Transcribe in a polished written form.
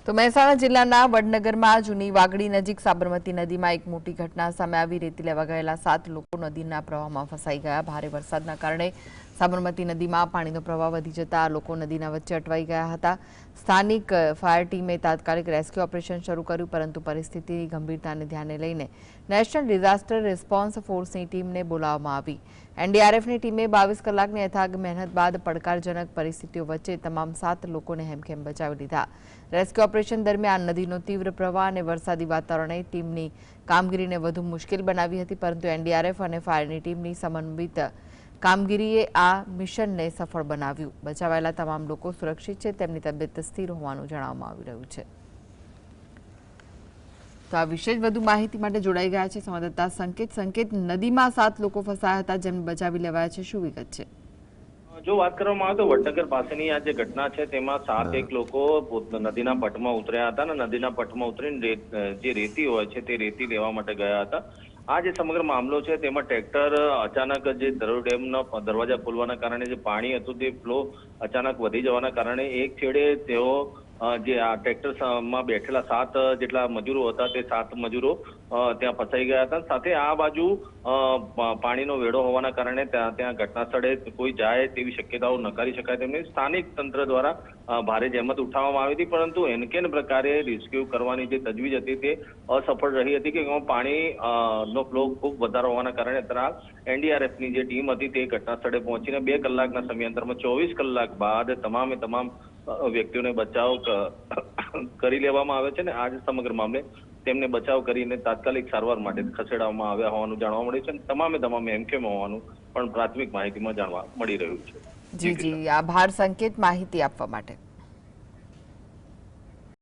તો મહેસાણા જિલ્લાના વડનગરમાં જૂની વાગડી નજીક સાબરમતી નદીમાં એક મોટી ઘટના સામે આવી। રેતી લેવા ગયેલા 7 લોકો નદીના પ્રવાહમાં ફસાઈ ગયા। ભારે વરસાદના કારણે સાબરમતી નદીમાં પાણીનો પ્રવાહ વધી જતા લોકો નદીના વચ્ચે અટવાઈ ગયા હતા। સ્થાનિક ફાયર ટીમે તાત્કાલિક રેસ્ક્યુ ઓપરેશન શરૂ કર્યું, પરંતુ પરિસ્થિતિની ગંભીરતાને ધ્યાને લઈને નેશનલ ડિઝાસ્ટર રિસ્પોન્સ ફોર્સની ટીમને બોલાવવામાં આવી। એનડીઆરએફની ટીમે 22 કલાકની અથાગ મહેનત બાદ પડકારજનક પરિસ્થિતિઓ વચ્ચે તમામ 7 લોકોને હેમખેમ બચાવી લીધા। રેસ્ક્યુ ઓપરેશન દરમિયાન નદીનો તીવ્ર પ્રવાહ અને વરસાદી વાતાવરણે ટીમની કામગીરીને વધુ મુશ્કેલ બનાવી હતી, પરંતુ એનડીઆરએફ અને ફાયરની ટીમની સમન્વિત કામગીરીએ આ મિશનને સફળ બનાવ્યું। બચાવાયેલા તમામ લોકો સુરક્ષિત છે, તેમની તબિયત સ્થિર હોવાનું જણાવવામાં આવી રહ્યું છે। તો આ વિશે વધુ માહિતી માટે જોડાઈ ગયા છે સંવાદદાતા સંકેત। નદીમાં 7 લોકો ફસાયા હતા, જેમને બચાવી લેવાયા છે, શું વિગત છે? જો વાત કરવામાં આવે તો વડનગર પાસેની આ જે ઘટના છે તેમાં 7 લોકો નદીના પટમાં ઉતર્યા હતા અને નદીના પટમાં ઉતરીને જે રેતી હોય છે તે રેતી લેવા માટે ગયા હતા। આ જે સમગ્ર મામલો છે તેમાં ટ્રેક્ટર અચાનક જે ધરોઈ ડેમના દરવાજા ખોલવાના કારણે જે પાણી હતું તે ફ્લો અચાનક વધી જવાના કારણે એક છેડે તેઓ જે આ ટ્રેક્ટરમાં બેઠેલા 7 જેટલા મજૂરો હતા તે 7 મજૂરો ત્યાં ફસાઈ ગયા હતા। સાથે આ બાજુ પાણીનો વેડો હોવાના કારણે ત્યાં ઘટના સ્થળે કોઈ જાય તેવી શક્યતાઓ નકારી શકાય તેમ નહીં। સ્થાનિક તંત્ર દ્વારા ભારે જહેમત ઉઠાવવામાં આવી હતી, પરંતુ એનકેન પ્રકારે રેસ્ક્યુ કરવાની જે તજવીજ હતી તે અસફળ રહી હતી કે પાણી નો ફ્લો ખૂબ વધારે હોવાના કારણે અત્યારે એનડીઆરએફની જે ટીમ હતી તે ઘટના સ્થળે પહોંચીને 2 કલાકના સમયાંતરમાં 24 કલાક બાદ તમામે તમામ વ્યક્તિઓને બચાવ કરી લેવામાં આવે છે અને આ સમગ્ર મામલે તેમને બચાવ કરીને તાત્કાલિક સારવાર માટે ખસેડવામાં આવ્યા હોવાનું જાણવા મળ્યું છે। તમામે તમામ હેમખેમ હોવાનું પણ પ્રાથમિક માહિતીમાં જાણવા મળી રહ્યું છે। જી, આભાર સંકેત માહિતી આપવા માટે।